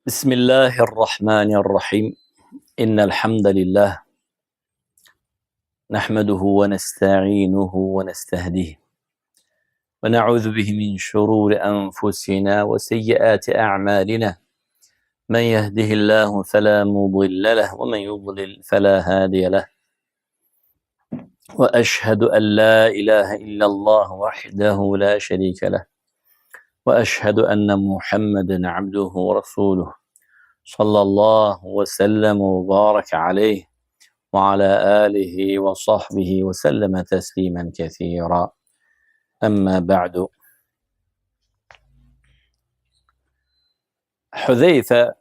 بسم الله الرحمن الرحيم إن الحمد لله نحمده ونستعينه ونستهديه ونعوذ به من شرور أنفسنا وسيئات أعمالنا من يهده الله فلا مضل له ومن يضلل فلا هادي له وأشهد أن لا إله إلا الله وحده لا شريك له وأشهد أن محمدا عبده ورسوله صلى الله وسلم وبارك عليه وعلى آله وصحبه وسلم تسليما كثيرا أما بعد. Hüzeyfe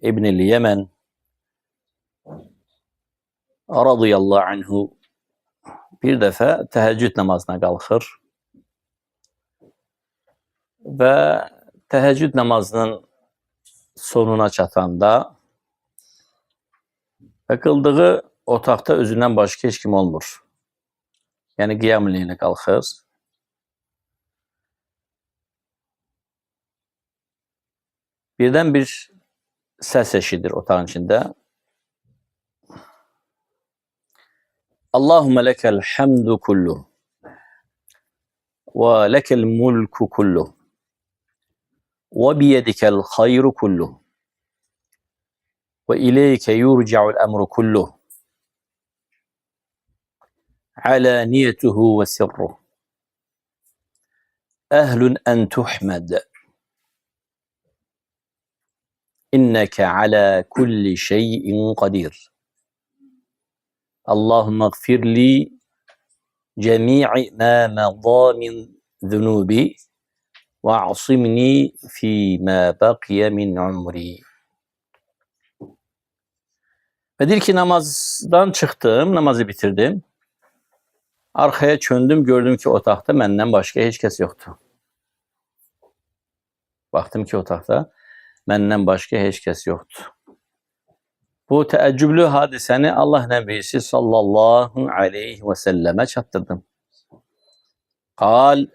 İbn-i Yemen radıyallahu anhu bir defa teheccüd namazına kalkır ve teheccüd namazının sonuna çatanda ve kıldığı otaqda özündən başqa heç kim olmur. Yani qiyam-ı qalxır. Birdən bir səs eşidir otağın içində. Allahümme lekel hamdu kulluh ve lekel mulku kulluh ve biyedikel hayru kulluh ve ileyke yurca'ul emru kulluh alaniyetuhu ve sirruh ehlun en tuhmed inneke ala kulli şeyin kadir Allahümme gfirli cemi'i ma madâ min zunubi ve asimni fîmâ bakiye min umri. Ve deyir ki namazdan çıktım, namazı bitirdim. Arkaya çöndüm, gördüm ki otaqda məndən başqa heç kəs yoxdur. Baxdım ki otaqda məndən başqa heç kəs yoxdur. Bu təəccüblü hadisəni Allah Nəbisi sallallahu aleyhi və səlləmə çatdırdım. Qal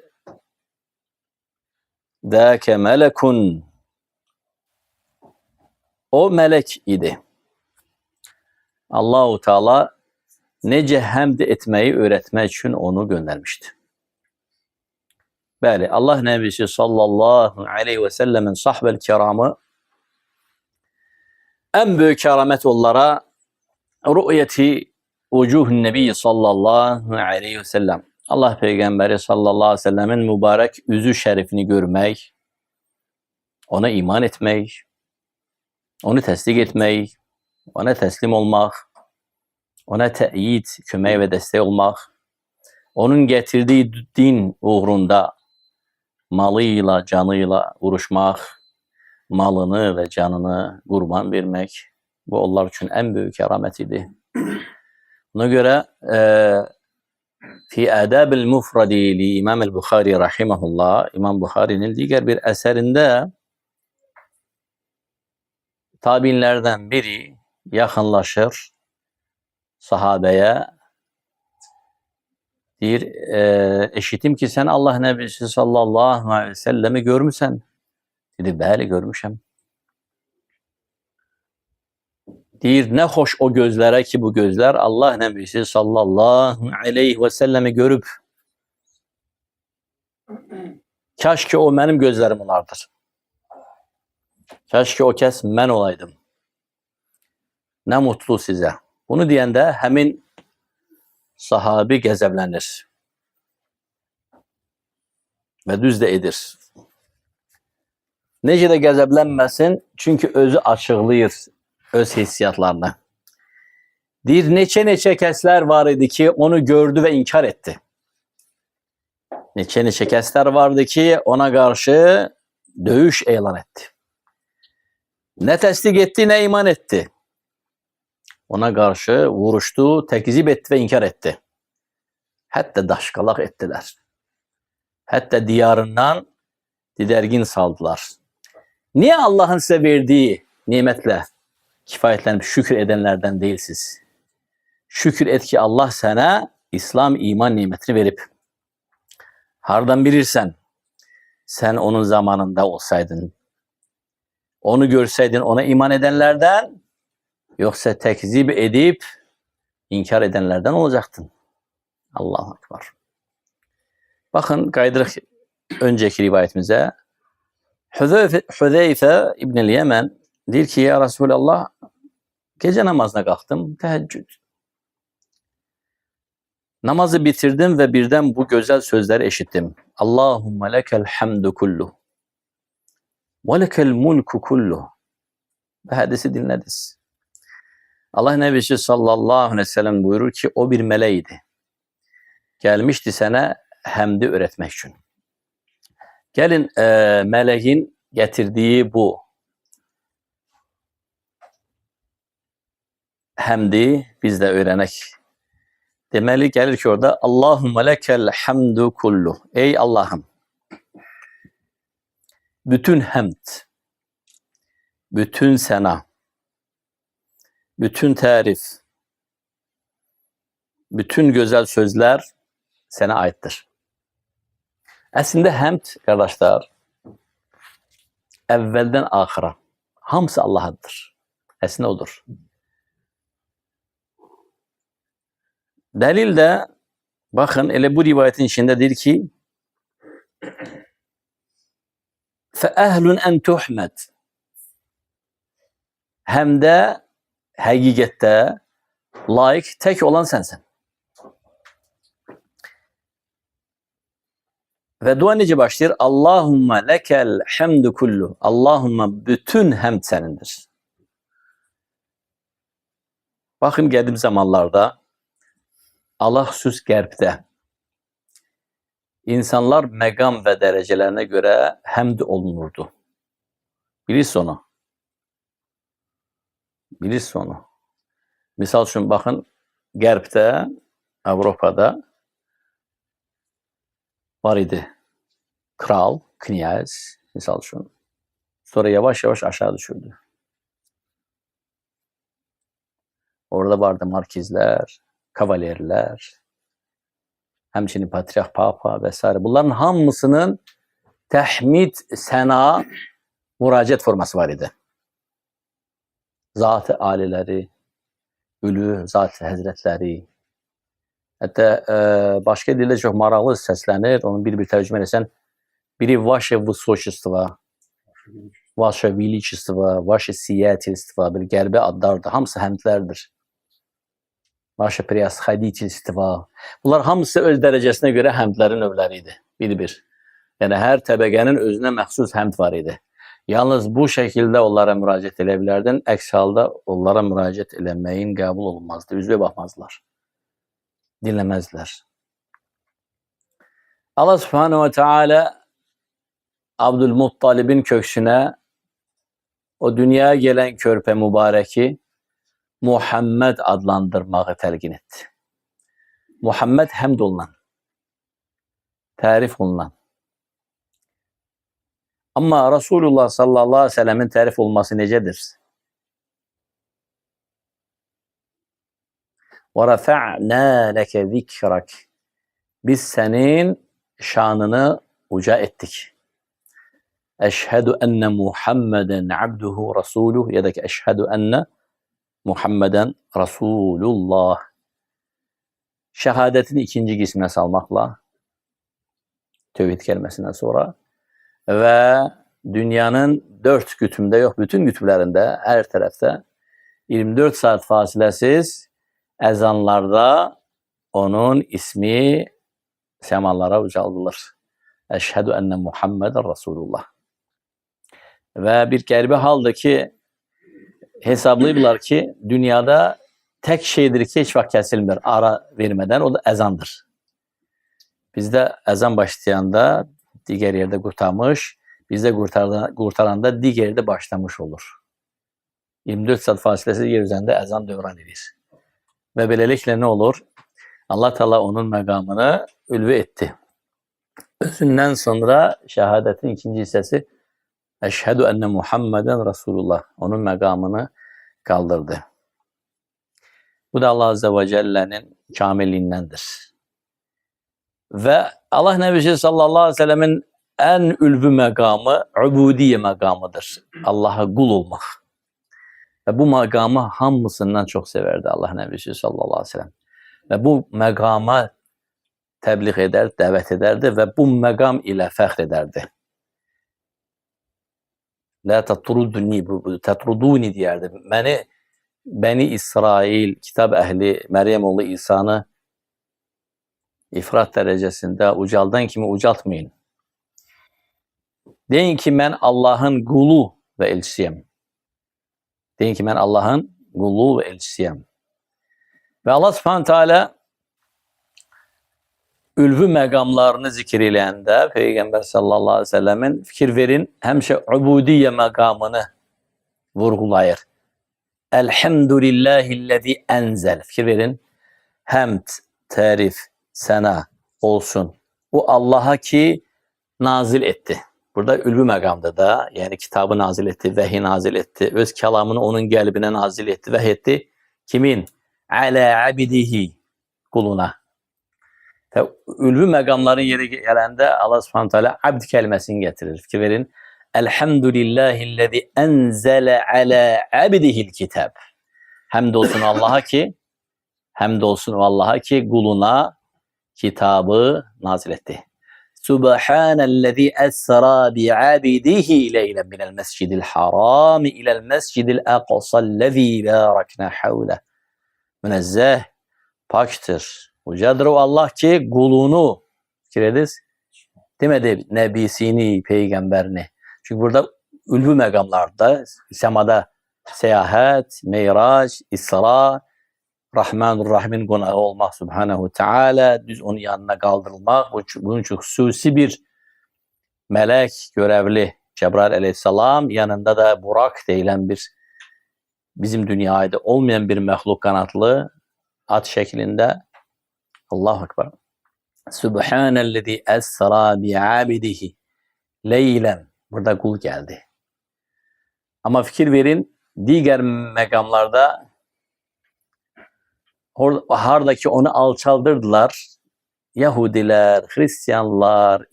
Zâke melekun. O melek idi. Allahu Teala necə həmd etməyi öğretmək üçün onu göndermişti. Bəli, Allah Nəbisi sallallahu aleyhi və səlləmin sahbəl kiramı en büyük keramet onlara rü'yeti vucuhun nebi sallallahu aleyhi ve sellem. Allah Peygamberi sallallahu aleyhi ve sellemin mübarek yüzü şerifini görmek, ona iman etmek, onu tasdik etmek, ona teslim olmak, ona teyit, kömək ve destek olmak, onun getirdiği din uğrunda malıyla, canıyla vuruşmak, malını ve canını kurban vermek, bu onlar için en büyük keramet idi. Buna göre fi adabil mufradi li İmam el-Bukhari rahimahullah, İmam Bukhari'nin diğer bir eserinde tabiinlerden biri yakınlaşır sahabeye, deyir, eşitim ki sen Allah Nebisi sallallahu aleyhi ve sellemi görmüsən. Dedi, bəli, görmüşəm. Deyir, ne hoş o gözlere ki bu gözler Allah Nebisi sallallahu aleyhi ve sellemi görüp kaş ki o benim gözlerim onlardır. Kaş ki o kes ben olaydım. Ne mutlu size. Bunu diyende hemin sahabi gəzəblənir. Ve düz de edir. Necə də qəzəblənməsin, çünkü özü açıqlayır öz hissiyatlarını. Deyir, neçə kəslər var idi ki, onu gördü ve inkar etti. Neçə kəslər vardı ki, ona karşı döyüş elan etti. Ne təsdik etti, ne iman etti. Ona karşı vuruştu, tekzip etti ve inkar etti. Hatta daşkalak ettiler. Hatta diyarından didergin saldılar. Niye Allah'ın size verdiği nimetle kifayetlenip şükür edenlerden değilsiz? Şükür et ki Allah sana İslam iman nimetini verip hardan bilirsen sen onun zamanında olsaydın Onu görseydin ona iman edenlerden, yoksa tekzip edip inkar edenlerden olacaktın. Allahu Ekber. Bakın kaydırık önceki rivayetimize. Hüzeyfe İbn-i Yemen der ki ya Resulallah, gece namazına kalktım, teheccüd. Namazı bitirdim ve birden bu güzel sözleri işittim. Allahumme lekel hamdu kullu ve lekel mulku kullu. Ve hadisi dinlediniz. Allah Nebisi sallallahu aleyhi ve sellem buyurur ki o bir meleğiydi. Gelmişti sana hamdi öğretmek için. Gelin meleğin getirdiği bu hamdi biz de öğrenek. Demeli gelir ki orada Allahumme lekel hamdu kullu. Ey Allah'ım, bütün hamd, bütün sena, bütün tarif, bütün güzel sözler sana aittir. Aslında hamd kardeşler, evvelden ahıra hamısı Allah'adır. Aslında odur. Delil de bakın ele bu rivayetin içindedir ki فَاَهْلٌ اَنْ تُحْمَدْ hem de hakikatte layık tek olan sensin. Ve dua nece başlıyor? Allahumme lekel hamdu kullu. Allahumme bütün hamd senindir. Bakın geldiğim zamanlarda Allah sus gerbde. İnsanlar megam ve derecelerine göre hamd olunurdu. Bilirsiniz onu. Bilirsiniz onu. Misal için bakın gerbde, Avrupa'da var idi. Kral, knyaz, misal için. Sonra yavaş yavaş aşağı düşürdü. Orada vardı markizler, kavalerler, hemçinin patriark, papa vesaire. Bunların hamısının tehmid, sena, müracaat forması var idi. Zat-ı alileri, ülü zat-ı hazretleri. Hatta başka dilde çok maraqlı səslənir. Onu bir tərcümə etsən, biri vaše vысочество, vaše величество, vaše сиятельство, bir qərbi adlardır. Hamısı həmdlərdir. Vaše превосходительство. Bunlar hamısı öz dərəcəsinə görə həmdlərin növləri idi. Bir-bir. Yəni hər təbəqənin özünə məxsus həmd var idi. Yalnız bu şəkildə onlara müraciət edə bilərdin. Əks halda onlara müraciət eləməyin qəbul olunmazdı. Üzvə baxmazlar. Dinləməzlər. Allah Subhanahu ve Teala Abdülmuttalib'in köksüne o dünyaya gelen körpe mübareki Muhammed adlandırmağı telkin etti. Muhammed hamd olunan, tarif olunan. Ama Resulullah sallallahu aleyhi ve sellemin tarif olması necedir? وَرَفَعْنَا لَكَ ذِكْرَكَ Biz senin şanını uca ettik. Eşhedü enne Muhammeden abduhu rasuluh ya da ki eşhedü enne Muhammeden Resulullah. Şehadetini ikinci kısmına salmakla tevhid kelimesinden sonra ve dünyanın dört kütümde yok, bütün kütüplerinde her tarafta 24 saat fasilesiz ezanlarda onun ismi semalara ucaldılır. Eşhedü enne Muhammeden Resulullah. Ve bir qəribə haldır ki, hesablayırlar ki, dünyada tek şeydir ki, hiç vaxt kesilmir ara vermeden, o da ezandır. Bizde ezan başlayanda diğer yerde kurtarmış, bizde kurtaranda diğer yerde başlamış olur. 24 saat fasilesi yer üzerinde ezan dövran edir. Ve böylelikle ne olur? Allah Teala onun megamını ülvi etti. Özünden sonra şehadetin ikinci hissesi Eşhedü enne Muhammeden Resulullah. Onun megamını kaldırdı. Bu da Allah Azze ve Celle'nin kamilliğindendir. Ve Allah Nebisi sallallahu aleyhi ve sellemin en ülvü məqamı ubudiyyə məqamıdır. Allah'a qul olmaq. Və bu məqamı hamısından çox sevərdi Allah Nəbisi sallallahu aleyhi ve sellem. Və bu məqama təbliğ edər, dəvət edərdi və bu məqam ilə fəxr edərdi. La tatruduni deyərdi. Məni Bəni İsrail, kitab əhli Məryəm oğlu İsa'nı ifrat dərəcəsində ucaldan kimi ucaltmayın. Deyin ki, mən Allahın qulu və elçisiyəm. Deyin ki, mən Allahın qulu və elçisiyəm. Və Allah Subhanahu Teala ülvü məqamlarını zikr eləyəndə Peyğəmbər sallallahu aleyhi ve sellemin fikir verin, həmişə ubudiyyə məqamını vurğulayır. Elhamdülillahillezî enzel. Fikir verin. Həmd, tərif, səna olsun. O Allah'a ki nazil etti. Burada ülvü məqamda da, yəni kitabı nazil etdi, vəhi nazil etdi, öz kəlamını onun qəlbinə nazil etdi, vəhi etdi. Kimin? Alə abidihi, quluna. Və ülvü məqamların yeri gələndə Allah Subhanahu Teala abd kəlməsini gətirir. Fikir verin. Elhamdülillahillezî enzele alə abdihil kitab. Həmd olsun Allah'a ki, həmd olsun Allah'a ki quluna kitabı nazil etdi. Subhanellezî esra bi'abidihi leylen minel mescidil haram ilel mescidil aqsallezî bârakna havle. Münezzeh, paktır, ucadır o Allah ki kulunu, fikir ediniz, demedi nebisini, peygamberini. Çünkü burada ülvü məqamlarda, semada seyahat, meyrac, isra, Rahmanur Rahim'in qonağı olmaq Subhanahu Teala, düz onun yanına qaldırılmaq, bunun üçün xüsusi bir mələk görevli Cebrail aleyhisselam, yanında da Burak deyilən bir bizim dünyada olmayan bir məxluq qanatlı at şəklində. Allahu Ekber. Subhanellezî esra bi'abidihi leylen. Burada kul geldi. Ama fikir verin, diğer məqamlarda hardaki onu alçaldırdılar. Yahudiler, Hristiyanlar,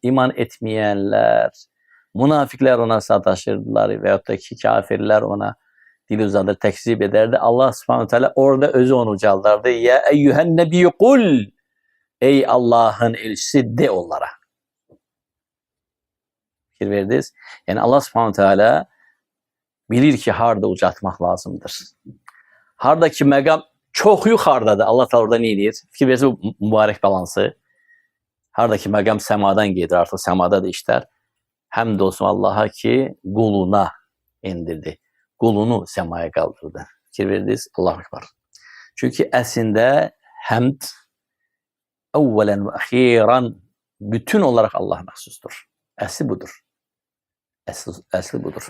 iman etmeyenler, münafikler ona sataşırdılar veyahut da ki kafirler ona dil uzadır, tekzip ederdi. Allah Subhanahu Teala orada özü onu ucaldardı. Ya eyyühen nebiyyü kul. Ey Allah'ın elçisi de onlara. Fikir verdiniz. Yani Allah Subhanahu Teala bilir ki harda ucaltmaq lazımdır. Hardaki məqam çox yuxarıdadır. Allah Teala orada ne edir? Fikir verirsiniz bu mübarək balansı. Hardaki məqam səmadan gedir, artıq səmada da işlər. Həmd olsun Allah'a ki quluna indirdi. Qulunu səmaya qaldırdı. Fikir verdiniz? Allahu Ekber. Çünki əslində həmd əvvələn və əxiran bütün olaraq Allah məxsusdur. Əsli budur. Əsli budur.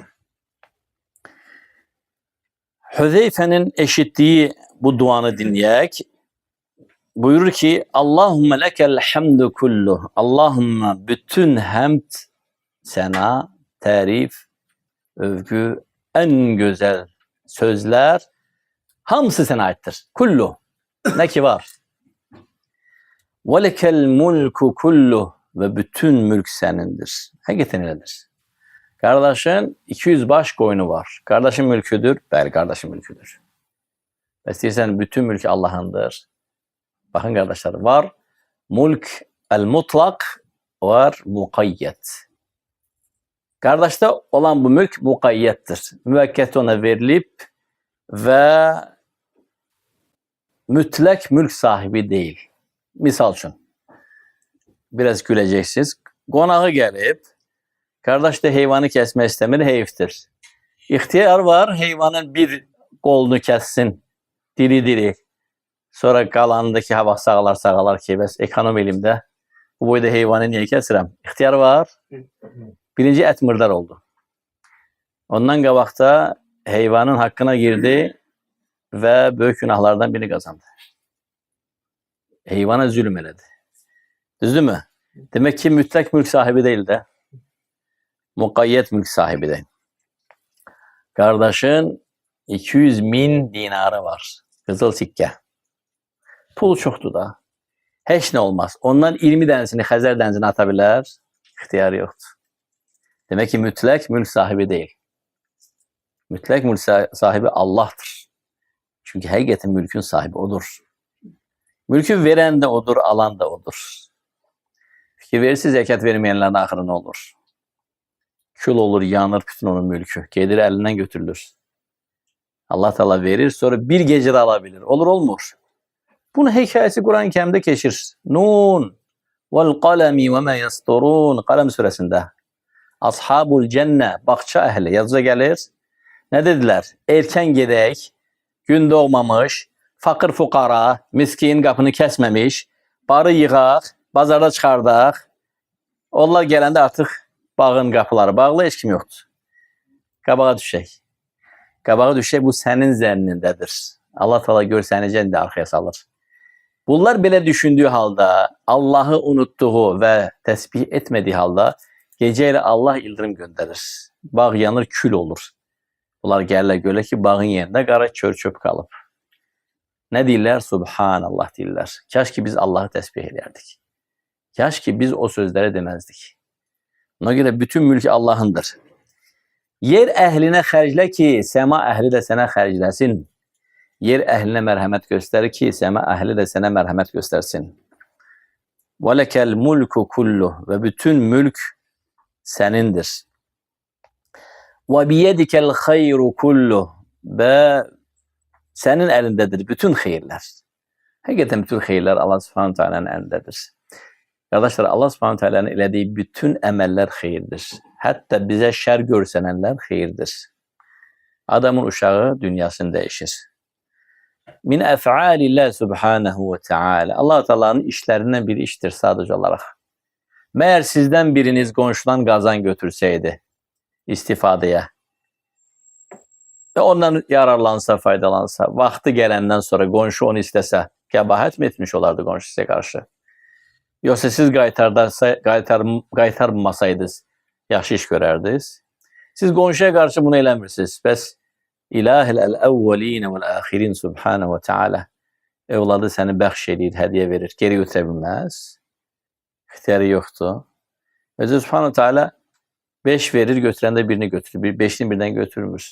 Hüzeyfe'nin eşittiği bu duanı dinleyək. Buyurur ki Allahümme lekel hamdu kulluh. Allahümme bütün hamd, sena, tərif, övgü, en güzel sözler hamısı sənə aiddir. Kulluh. Ne ki var? Ve lekel mulku kulluh. Ve bütün mülk senindir. Hakikaten öyledir. Kardeşin 200 baş koyunu var. Kardeşin mülküdür. Bəli, kardeşin mülküdür. Və istəyirsən bütün mülk Allah'ındır. Bakın kardeşler, var mulk el-mutlak, var mukayyet. Kardeşte olan bu mülk mukayyettir. Müvekket ona verilip ve mütlak mülk sahibi değil. Misal için. Biraz güleceksiniz. Qonağı gelip, kardeş de heyvanı kesmek istemir, heyiftir. İhtiyar var, heyvanın bir kolunu kessin, diri. Sonra qalanındaki hava sağalar ki, bəs ekonom elimdə, bu boyda heyvanı niye kesirəm? İhtiyar var, birinci et mırdar oldu. Ondan qabaqda heyvanın hakkına girdi ve böyük günahlardan birini kazandı. Heyvana zulüm elədi. Düzdür mü? Demek ki mütlak mülk sahibi değil de mukayyet mülk sahibi de. Kardeşin 200.000 dinarı var. Kızıl sikke. Pul çoktu da. Heç ne olmaz. Ondan 20 dənisini Xəzər dənizine atabilir. İhtiyarı yoktur. Demek ki mütlak mülk sahibi değil. Mütlak mülk sahibi Allah'tır. Çünkü hakikaten mülkün sahibi odur. Mülkü veren de odur, alan da odur. Fikir verirse zekat vermeyenlerin ahırı ne olur? Kül olur, yanır bütün onun mülkü. Gelir elinden götürülür. Allah Teala verir, sonra bir gecede alabilir. Olur olmur. Bunun hikayesi Kur'an-ı Kerim'de geçir. Nun vel kalemi ve me yasturun. Kalem suresinde. Ashabul cenne, bakça ehli yazıca gelir. Ne dediler? Erken gedek, gün doğmamış, fakir fukara, miskin kapını kesmemiş, barı yığaq, bazarda çıxardaq. Onlar gələndə artıq bağın qapıları bağlı, heç kim yoxdur. Qabağa düşək. Qabağa düşək, bu sənin zənnindədir. Allah Teala gör səni cənnətə arxaya salır. Bunlar belə düşündüyü halda, Allah'ı unuttuğu və təsbih etmədiyi halda, gecə ilə Allah ildırım göndərir. Bağ yanır, kül olur. Bunlar gəlirlər görə ki, bağın yerində qara çör-çöp qalıb. Nə deyirlər? Subhanallah deyirlər. Kaş ki biz Allah'ı təsbih edərdik. Kaş ki biz o sözləri deməzdik. Ona görə bütün mülk Allah'ındır. Yer əhlinə xərclə ki, səma əhli də sənə xərcləsin. Yer əhlinə mərhəmət göstər ki, səma əhli də sənə mərhəmət göstərsin. وَلَكَ الْمُلْكُ كُلُّهُ və bütün mülk sənindir. وَبِيَدِكَ الْخَيْرُ كُلُّهُ və sənin əlindədir bütün xeyirlər. Həqiqətən bütün xeyirlər Allah Subhanahu Taala'nın əlindədir. Qardaşlar, Allah Subhanahu Taala'nın elədiyi bütün əməllər xeyirdir. Hətta bizə şər görsənənlər xeyirdir. Adamın uşağı dünyasını dəyişir. Min əf'alillah Subhanahu ve Taala. Allah Taala'nın işlərindən bir işdir sadəcə olaraq. Məyər sizdən biriniz qonşudan qazan götürsəydi istifadəyə və ondan yararlansa, faydalansa, vaxtı gələndən sonra qonşu onu istəsə, qəbahət mi etmiş olardı qonşuya qarşı? Yoxsa siz qaytarmasaydınız, yaxşı iş görərdiniz. Siz qonşuya qarşı bunu eləmirsiniz. Bəs İlahil əl-əvvəlinə vəl-əxirin Subhanahu ve Taala evladı səni bəxş edir, hədiyyə verir. Geri götürə bilməz. İxtiyarı yoxdur. Özü Subhanahu Taala 5 verir, götürəndə birini götürür. 5'ini birdən götürmür.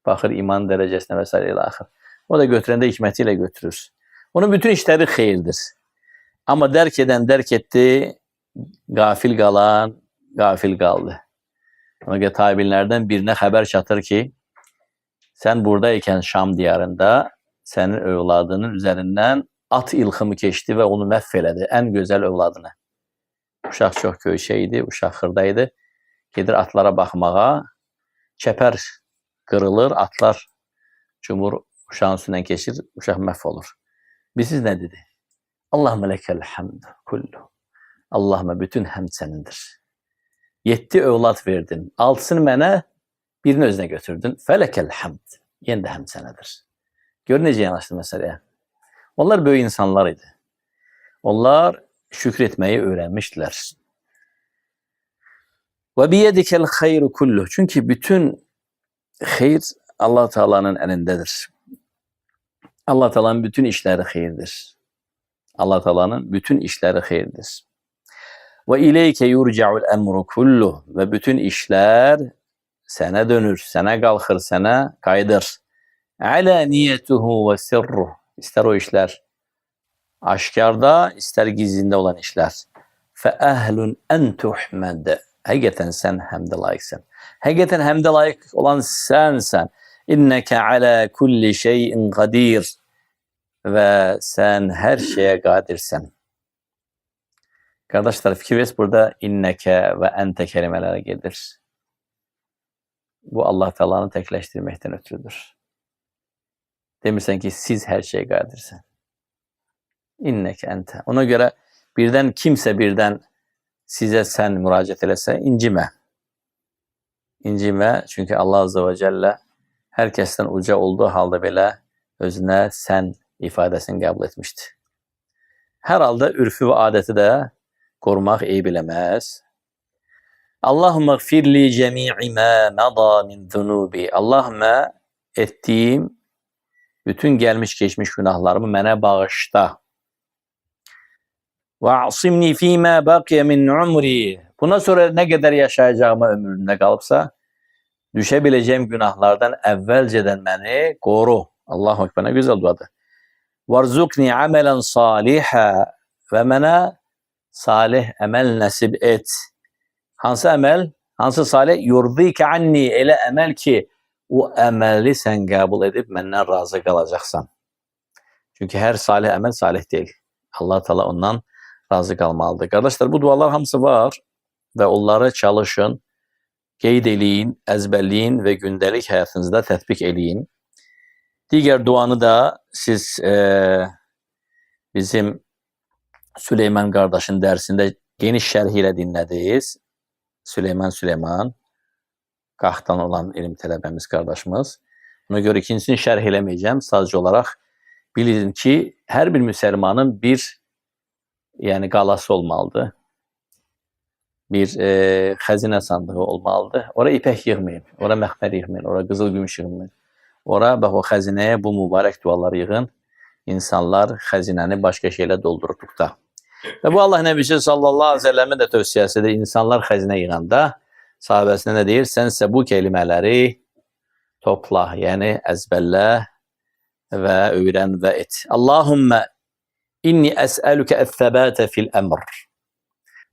Baxır iman dərəcəsinə və s. ilə axır. O da götürəndə hikməti ilə götürür. Onun bütün işləri xeyirdir. Amma dərk edən dərk etdi, qafil qalan qafil qaldı. Ona görə tabinlərdən birinə xəbər çatır ki, sən buradayken Şam diyarında sənin övladının üzərindən at ilxımı keçdi və onu məhv elədi. Ən gözəl övladını. Uşaq çox göyşə idi, uşaq xırdaydı. Gedir atlara baxmağa, çəpər qırılır, atlar cumhur uşağın üstündən keçir, uşaq məhv olur. Bilirsiniz nə dedi? Allahümme lekel hamd kullu. Allahümme bütün həmd sənindir. 7 övlad verdin. 6'sını mənə, birini özünə götürdün. Fələkel hamd. Yenə də həmd sənədir. Gör necə yanaşdı məsələyə. Onlar böyük insanlar idi. Onlar şükür etməyi öyrənmişdilər. Və biyedikel xeyru kullu. Çünki bütün xeyr Allah Taala'nın əlindədir. Allah Taala'nın bütün işləri xeyirdir. Allah Taala'nın bütün işləri xeyirdir. Və ileyke yurca'ul emru kullu. Və bütün işlər sənə dönür, sənə qalxır, sənə qayıdır. Ələ niyyətuhu və sirruh. İstər o işlər aşkarda, istər gizlində olan işlər. Fə əhlun ən tuhməd. Həqiqətən sən həmdə layiqsən. Həqiqətən həmdə layiq olan sənsən. İnnəkə alə kulli şeyin qadir. Və sən hər şeyə qadirsən. Qardaşlar, fikir verin, burada innəkə və əntə kelimələrə gedir. Bu Allah Taala'nı təkləşdirməkdən ötürüdür. Demirsən ki, siz hər şeyə qadirsən. İnnəkə əntə. Ona görə birdən kimsə birdən sizə sən müraciət eləsə, incimə. İncimə, çünki Allah Azze və Cəllə hər kəsdən uca olduğu halda belə özünə sən ifadəsini qəbul etmişdir. Hər halda ürfü və adəti də qorumaq eyb eləməz. Allahümme gfirli cemi'i ma mada min zunubi. Allahümme etdiyim bütün gəlmiş geçmiş günahlarımı mənə bağışla. Və asimni fîmə baqiyə min umri. Bundan sonra ne kadar yaşayacağıma ömrümde kalıpsa, düşebileceğim günahlardan evvelceden beni koru. Allahu Ekber, ne güzel duadır. Varzukni amelen saliha ve bana salih emel nasip et. Hansı emel? Hansı salih? Yurdike anni, ele emel ki o emeli sen kabul edip benden razı kalacaksan. Çünkü her salih emel salih değil. Allah Teala ondan razı kalmalıdır. Kardeşler, bu dualar hamısı var ve onları çalışın, qeyd eləyin, əzbərləyin ve gündelik hayatınızda tətbiq eləyin. Diğer duanı da siz bizim Süleyman kardeşin dersinde geniş şərhiyle dinlediniz. Süleyman Qaxdan olan ilim tələbəmiz kardeşimiz. Buna göre ikincisini şərh eləməyəcəm. Sadece olarak bilin ki her bir Müslümanın bir yani qalası olmalıdır. Bir xəzinə sandığı olmalıdır. Oraya ipək yığmayın, oraya məxmər yığmayın, oraya qızıl gümüş yığmayın. Oraya bax o xəzinəyə bu mübarək duaları yığın. İnsanlar xəzinəni başqa şeylə doldurduqda. Və bu Allah Nəbisi sallallahu aleyhi ve sellemin də tövsiyəsidir. İnsanlar xəzinə yığanda sahabəsinə nə deyir? Sənsə bu kelimələri topla, yəni əzbərlə və öyrən və et. Allahümme inni əs'əlükə əth-thəbətə fil əmr.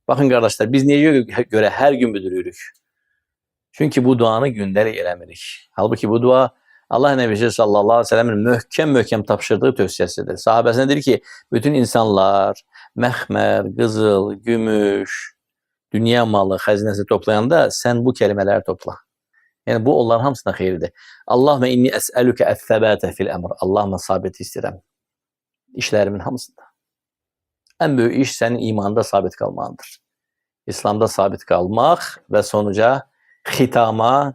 Bakın kardeşler, biz niye göre her gün müdürürük? Çünkü bu duanı gündelik eləmirik. Halbuki bu dua Allah Nebisi sallallahu aleyhi ve sellem'in möhkem tapşırdığı tövsiyesidir. Sahabesine dedi ki, bütün insanlar məxmər, qızıl, gümüş, dünya malı, xəzinəsi toplayanda sen bu kelimeleri topla. Yani bu onların hamısına xeyirdir. Allahümme inni əs'əlükə əth-thəbətə fil əmr. Allahümme sabit istəyirəm. İşlerimin hamısında. En büyük iş senin imanında sabit kalmandır. İslam'da sabit kalmak ve sonuca, hitama,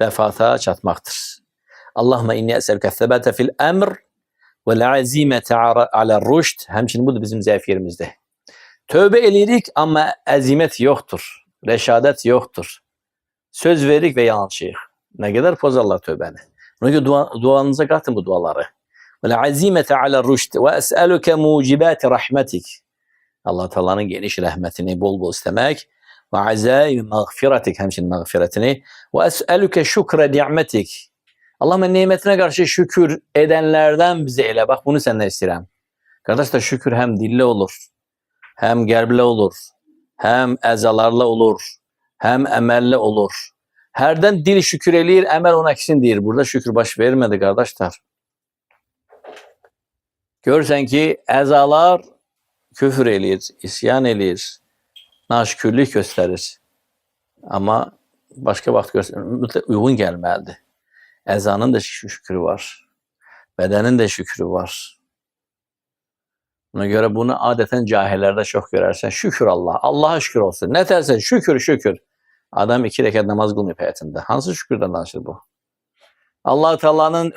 vefata çatmaktır. Allahümme inni es'elüke thebate fil emr ve l'azimete ala rüşd. Hemçinin bu da bizim zayıf yerimizde. Tövbe elirik ama azimet yoktur. Reşadet yoktur. Söz verik ve yanlışıyık. Ne kadar pozarlar tövbeni. Buna göre duanıza katın bu duaları. وَالْعَزِيمَةَ عَلَى الرُّشْدِ وَأَسْأَلُكَ مُوجِبَاتِ رَحْمَتِكِ. Allah Teala'nın geniş rahmetini bol bol istemek ve azaim mağfiratik, hemşin mağfiretini ve es'eluke şükre ni'metik. Allah'ın nimetine karşı şükür edenlerden bize eyle. Bak bunu senden istedim. Kardeşler, şükür hem dille olur, hem gerble olur, hem ezalarla olur, hem emelle olur. Herden dil şükür eləyir, emel ona eksin deyir. Burada şükür baş vermedi kardeşler. Görsen ki ezalar küfür eləyir, isyan eləyir, naşükürlük göstərir. Ama başka vaxt mütləq uyğun gəlməlidir. Əzanın da şükrü var, bedenin de şükrü var. Buna göre bunu adeten cahillerde çok görersen. Şükür Allah, Allah'a şükür olsun. Ne dersen şükür. Adam 2 rekat namaz kılmıyor hayatında. Hansı şükürden danışır bu? Allah Teala'nın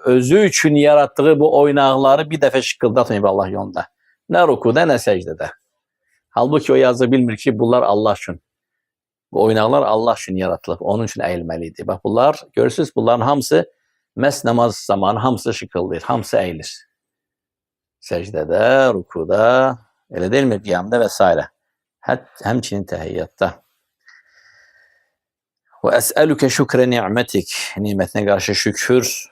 özü için yarattığı bu oynaqları bir dəfə şıkkıldatmayıb Allah yolunda. Ne rukuda ne secdede. Halbuki o yazı bilmir ki bunlar Allah için. Bu oynaqlar Allah için yaratılıb. Onun için əyilməliydi. Bak bunlar, görürsünüz, bunların hamısı məhz namaz zamanı hamısı şıkkıldır. Hamısı əyilir. Secdede, rukuda, öyle değil mi? Qiyamda vesaire. Həmçinin təhiyyatda. Ve es'eluke şükre ni'metik. Nimetine karşı şükür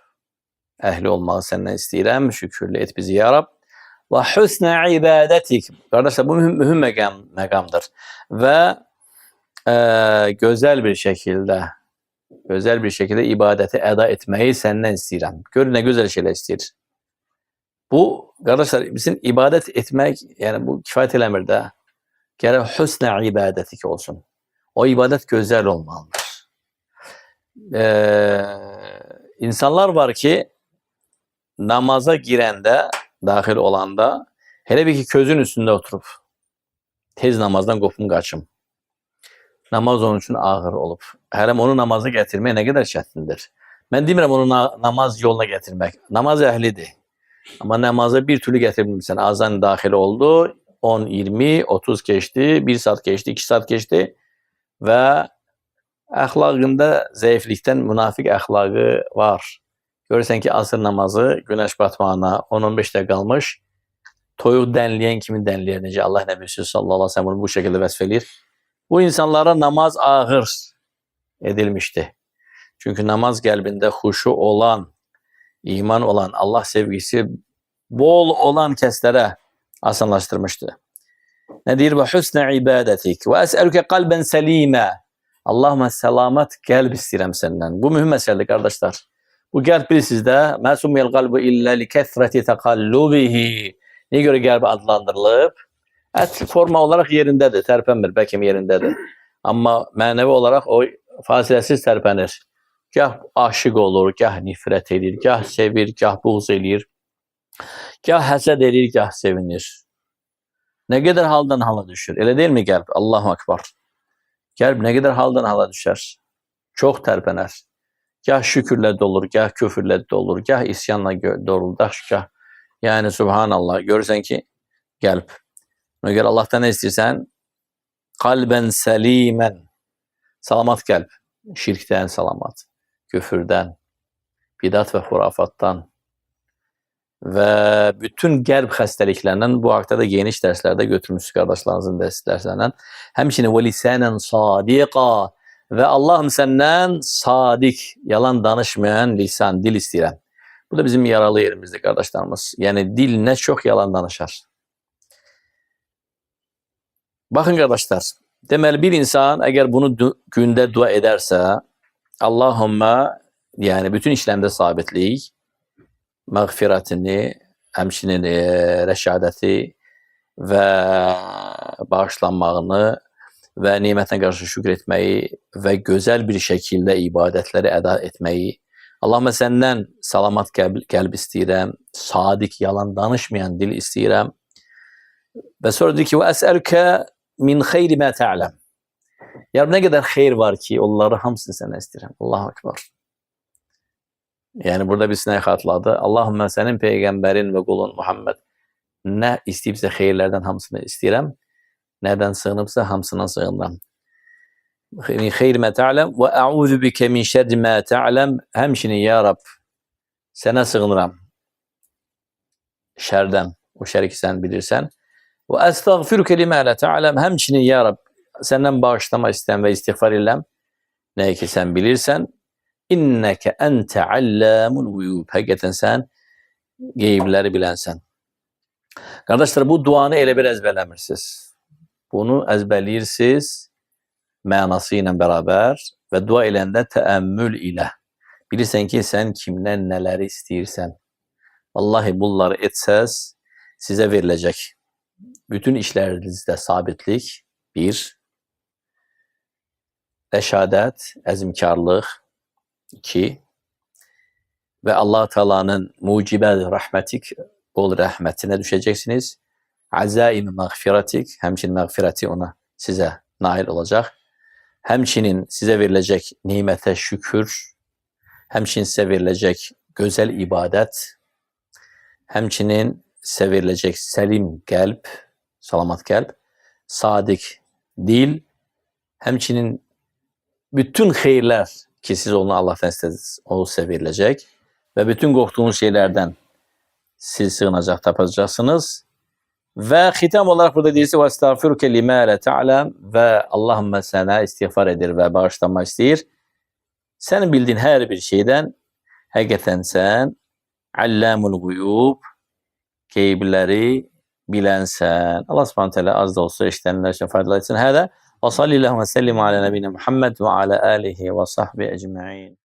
ehli olmağı senden istəyirəm. Şükürlü et bizi ya Rab. Ve husne ibadetik. Kardeşler, bu mühim məqamdır. Ve güzel bir şekilde ibadeti eda etmeyi senden istəyirəm. Gör ne güzel şeyler istəyir. Bu kardeşler, bizim ibadet etmek, yani bu kifayet eləmir de. Gerek husne ibadetik olsun. O ibadet güzel olmalıdır. İnsanlar var ki namaza girende, dahil olanda, hele bir ki közün üstünde oturup tez namazdan qopum qaçım. Namaz onun için ağır olup, hələm onu namaza getirmək ne kadar çətindir. Ben demirəm onu namaz yoluna getirmek. Namaz əhlidir. Ama namaza bir türlü getirebilirsen. Azan dahil oldu, 10, 20, 30 geçti, 1 saat geçti, 2 saat geçti ve əxlaqında zayıflıktan münafik əxlaqı var. Görürsən ki, asır namazı güneş batmağına 10-15 dəqiqə qalmış, toyuq dənləyən kimi dənləyir. Necə Allah Nəbisi sallallahu aleyhi ve sellem bu şekilde vəsf edir. Bu insanlara namaz ağır edilmişti. Çünkü namaz kalbinde huşu olan, iman olan, Allah sevgisi bol olan keslere asanlaştırmıştı. Nedir? Ve husne ibadetik ve es'eluke kalben selime. Allahümme selamet kalb istirem senden. Bu mühim meseledir kardeşler. Bu kalp bir sizde. Ma summiyel kalbu illa li kesreti tekallubihi. Niye göre kalbi adlandırılıp? Et forma olarak yerindedir. Terpenmir, bekim yerindedir. Ama manevi olarak o fasilesiz terpenir. Gah aşık olur, gah nifret edir, gah sevir, gah buğz edir, gah həsəd edir, gah sevinir. Ne kadar haldan hala düşür. Öyle değil mi kalp? Allahu Ekber. Kalp ne kadar haldan hala düşer. Çok terpener. Gah şükürle dolur, gah küfürle dolur, gah isyanla dolur, gah yani subhanallah. Görürsen ki kalp. Ona göre Allah'tan ne istersen? Kalben selimen. Salamat kalp. Şirkten salamat. Küfürden, bidat ve hurafattan ve bütün kalp hastalıklarından bu hafta da geniş derslerde götürmüşsünüz kardeşlerinizin derslerinden. Hemşine ve lisanen sadika ve Allah'ım senden sadik, yalan danışmayan lisan, dil isteyen. Bu da bizim yaralı yerimizde kardeşlerimiz. Yani dil ne çok yalan danışar. Bakın kardeşler, demeli bir insan eğer bunu günde dua ederse Allahümme yani bütün işlemde sabitlik, mağfiretini, hemşinin reşadeti ve bağışlanmağını ve nimetine karşı şükretmeyi ve güzel bir şekilde ibadetleri eda etmeyi, Allahümme senden salamat kalb istəyirəm, sadik, yalan danışmayan dil istəyirəm. Ve sonra diyor ki, ve es'elke min xeyri ma ta'lem. Ya ne kadar hayır var ki onları hamısını sana isterim. Allahu Ekber. Yani burada bir sinay hatırladı. Allahümme senin peygamberin ve kulun Muhammed ne isteyipse hayırlardan hamısını isterim. Neden sığınıpsa hamısına sığınırım. Min hayri ma ta'lem ve a'udhu bike min şerri ma ta'lem. Hemşini ya Rab sana sığınırım. Şerden. O şerri ki sen bilirsen. Ve estağfiruke lima la ta'lem. Hemşini ya Rab senden bağışlama isten ve istiğfar ilem. Ne ki sen bilirsen. İnneke ente allamul guyub. Hakikaten sen geyibleri bilensen. Kardeşler bu duanı ele bir ezberlemirsiniz. Bunu ezberleyirsiniz manasıyla beraber ve dua ilende teemmül ile. Bilirsen ki sen kimden neleri isteyirsen. Vallahi bunları etsez size verilecek. Bütün işlerinizde sabitlik bir. Reşadet, ezimkarlık 2 ve Allah Teala'nın mucibe rahmetik bol rahmetine düşeceksiniz. Azaim mağfiretik, hemçinin mağfireti ona size nail olacak. Hemçinin size verilecek nimete şükür, hemçinin size verilecek güzel ibadet, hemçinin size verilecek selim kalp, salamat kalp, sadik dil, hemçinin bütün hayırlar ki siz onu Allah'tan istediniz, o size verilecek ve bütün korktuğunuz şeylerden siz sığınacak tapacaksınız. Ve hitam olarak burada değilse ve estağfiruke lima la ta'lem ve Allahümme sana istiğfar edir ve bağışlanma isteyir. Senin bildiğin her bir şeyden hakikaten sen allamul guyub geyibleri bilensen. Allah subhanahu teala az da olsa iştenler için faydalı etsin. Hâdâ ve sallallahu ve sellim ala nebine Muhammed ve ala alihi ve sahbihi ecma'in.